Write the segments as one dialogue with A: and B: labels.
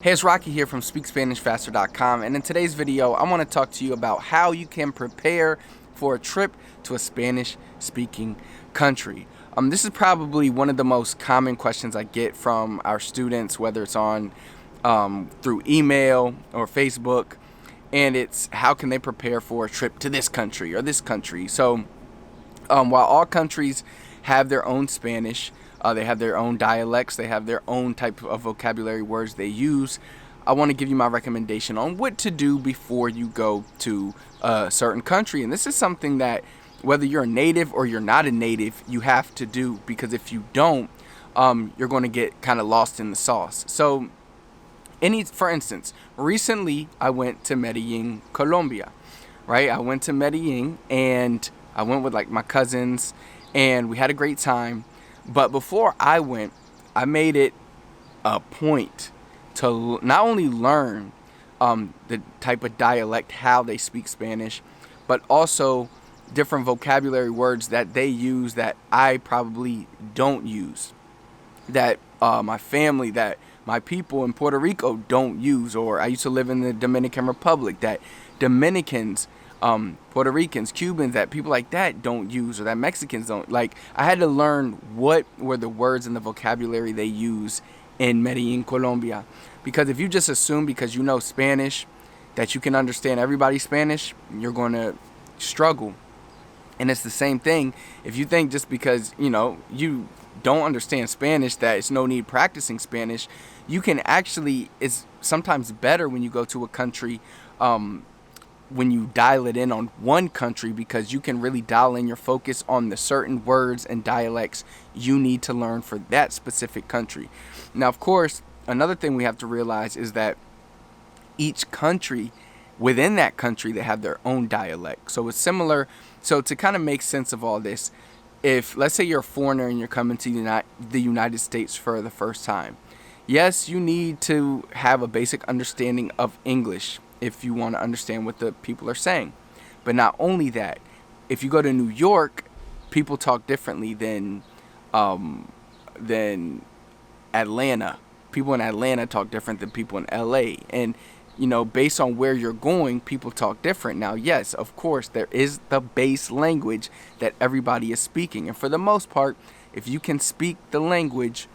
A: Hey, it's Rocky here from SpeakSpanishFaster.com, and in today's video I want to talk to you about how you can prepare for a trip to a Spanish-speaking country. This is probably one of the most common questions I get from our students, whether it's on through email or Facebook, and it's how can they prepare for a trip to this country or this country. So while all countries have their own Spanish, they have their own dialects, they have their own type of vocabulary words they use, I want to give you my recommendation on what to do before you go to a certain country. And this is something that whether you're a native or you're not a native, you have to do, because if you don't, you're going to get kind of lost in the sauce. So for instance, recently I went to Medellin, Colombia, right? I went to Medellin and I went with like my cousins and we had a great time. But before I went, I made it a point to not only learn the type of dialect, how they speak Spanish, but also different vocabulary words that they use that I probably don't use, that my family, that my people in Puerto Rico don't use, or I used to live in the Dominican Republic, that Dominicans, Puerto Ricans, Cubans, that people like that don't use, or that Mexicans don't. Like, I had to learn what were the words and the vocabulary they use in Medellin, Colombia. Because if you just assume because you know Spanish that you can understand everybody's Spanish, you're going to struggle. And it's the same thing if you think just because, you don't understand Spanish that it's no need practicing Spanish. You can actually, it's sometimes better when you go to a country, when you dial it in on one country, because you can really dial in your focus on the certain words and dialects you need to learn for that specific country. Now, of course, another thing we have to realize is that each country, within that country, they have their own dialect. So it's similar. So to kind of make sense of all this, if let's say you're a foreigner and you're coming to the United States for the first time, yes, you need to have a basic understanding of English if you want to understand what the people are saying. But not only that, if you go to New York, people talk differently than Atlanta. People in Atlanta talk different than people in LA. And based on where you're going, people talk different. Now, yes, of course, there is the base language that everybody is speaking. And for the most part, if you can speak the language,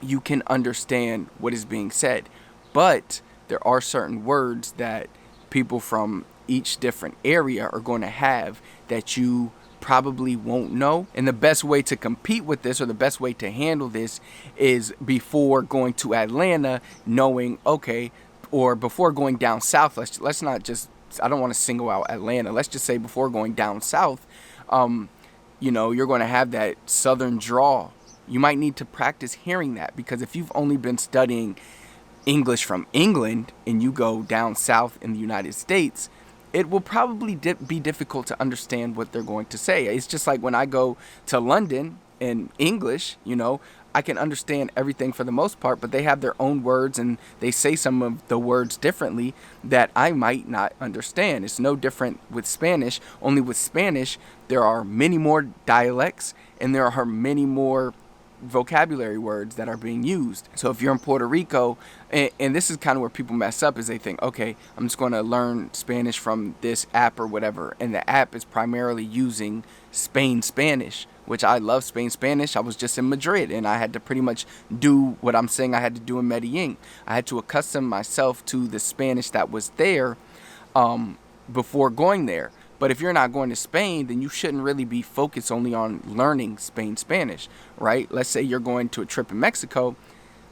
A: you can understand what is being said. But there are certain words that people from each different area are going to have that you probably won't know. And the best way to compete with this, or the best way to handle this, is before going to Atlanta, knowing, okay, or before going down south, let's not just, I don't want to single out Atlanta. Let's just say before going down south, you're going to have that southern drawl. You might need to practice hearing that, because if you've only been studying English from England and you go down south in the United States, it will probably be difficult to understand what they're going to say. It's just like when I go to London in English, I can understand everything for the most part, but they have their own words and they say some of the words differently that I might not understand. It's no different with Spanish, only with Spanish, there are many more dialects and there are many more vocabulary words that are being used. So if you're in Puerto Rico, and this is kind of where people mess up, is they think, okay, I'm just going to learn Spanish from this app or whatever, and the app is primarily using Spain Spanish, which I love Spain Spanish. I was just in Madrid and I had to pretty much do what I'm saying I had to do in Medellin. I had to accustom myself to the Spanish that was there before going there. But if you're not going to Spain, then you shouldn't really be focused only on learning Spain Spanish, right? Let's say you're going to a trip in Mexico.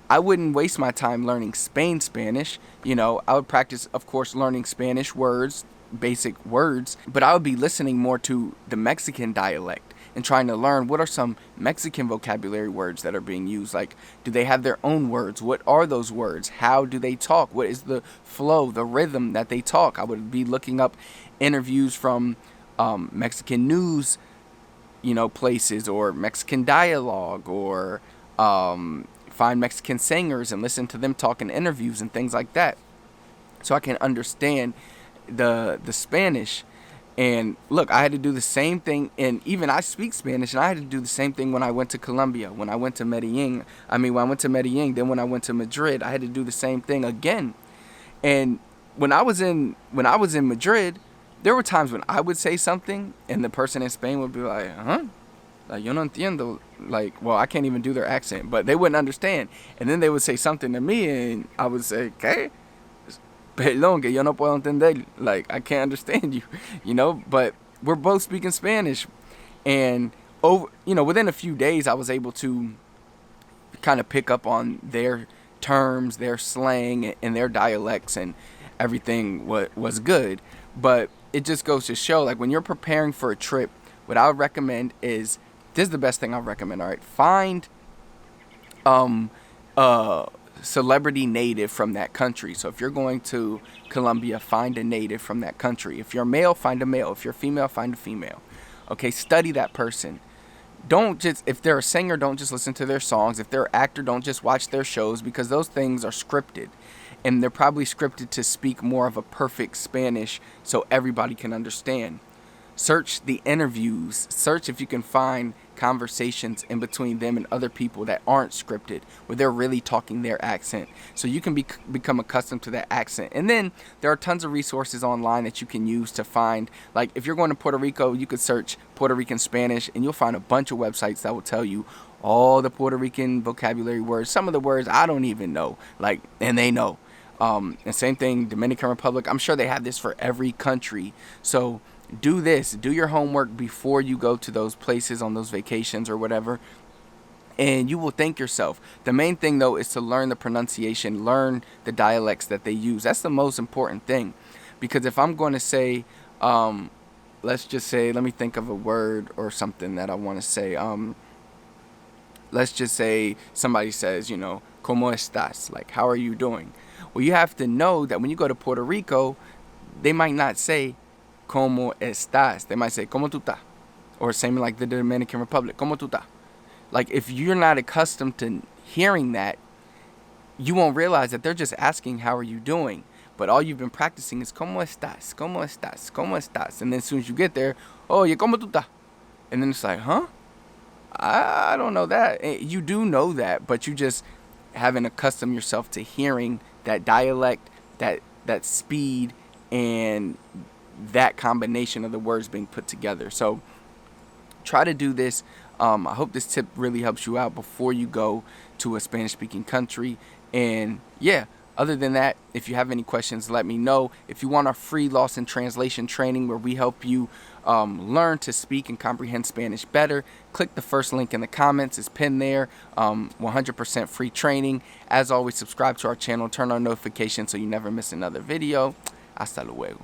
A: I wouldn't waste my time learning Spain Spanish. I would practice, of course, learning Spanish words, basic words, but I would be listening more to the Mexican dialect and trying to learn what are some Mexican vocabulary words that are being used. Like, do they have their own words? What are those words? How do they talk? What is the flow, the rhythm that they talk? I would be looking up interviews from Mexican news, places, or Mexican dialogue, or find Mexican singers and listen to them talk in interviews and things like that, so I can understand the Spanish. And look, I had to do the same thing, and even I speak Spanish, and I had to do the same thing when I went to Colombia, when I went to Medellin. When I went to Medellin, then when I went to Madrid, I had to do the same thing again. And when I was in Madrid, there were times when I would say something, and the person in Spain would be like, "Huh? Like, yo no entiendo." Like, well, I can't even do their accent, but they wouldn't understand. And then they would say something to me, and I would say, "¿Qué? Perdón, que yo no puedo entender." Like, I can't understand you, But we're both speaking Spanish, and within a few days, I was able to kind of pick up on their terms, their slang, and their dialects, and everything was good. But it just goes to show, like, when you're preparing for a trip, what I would recommend is, this is the best thing I recommend. All right, find a celebrity native from that country. So if you're going to Colombia, find a native from that country. If you're male, find a male. If you're female, find a female. Okay, study that person. Don't just, if they're a singer, don't just listen to their songs. If they're an actor, don't just watch their shows, because those things are scripted. And they're probably scripted to speak more of a perfect Spanish so everybody can understand. Search the interviews. Search if you can find conversations in between them and other people that aren't scripted, where they're really talking their accent, so you can become accustomed to that accent. And then there are tons of resources online that you can use to find, like, if you're going to Puerto Rico, you could search Puerto Rican Spanish, and you'll find a bunch of websites that will tell you all the Puerto Rican vocabulary words. Some of the words I don't even know, like, and they know. And same thing, Dominican Republic. I'm sure they have this for every country. So do this. Do your homework before you go to those places on those vacations or whatever, and you will thank yourself. The main thing, though, is to learn the pronunciation, learn the dialects that they use. That's the most important thing, because if I'm going to say, let's just say, let me think of a word or something that I want to say. Let's just say somebody says, "¿Cómo estás?" Like, how are you doing? Well, you have to know that when you go to Puerto Rico, they might not say "¿Cómo estás?" They might say "¿Cómo tú estás?" Or same like the Dominican Republic, "¿Cómo tú estás?" Like, if you're not accustomed to hearing that, you won't realize that they're just asking, how are you doing? But all you've been practicing is "¿Cómo estás? ¿Cómo estás? ¿Cómo estás?" And then as soon as you get there, "Oh, yeah, ¿cómo tú estás?" And then it's like, huh? I don't know that. You do know that, but you just haven't accustomed yourself to hearing that dialect, that speed, and that combination of the words being put together. So try to do this. I hope this tip really helps you out before you go to a Spanish-speaking country. And yeah, other than that, if you have any questions, let me know. If you want our free loss in translation training, where we help you learn to speak and comprehend Spanish better, click the first link in the comments. It's pinned there. 100% free training. As always, subscribe to our channel, turn on notifications so you never miss another video. Hasta luego.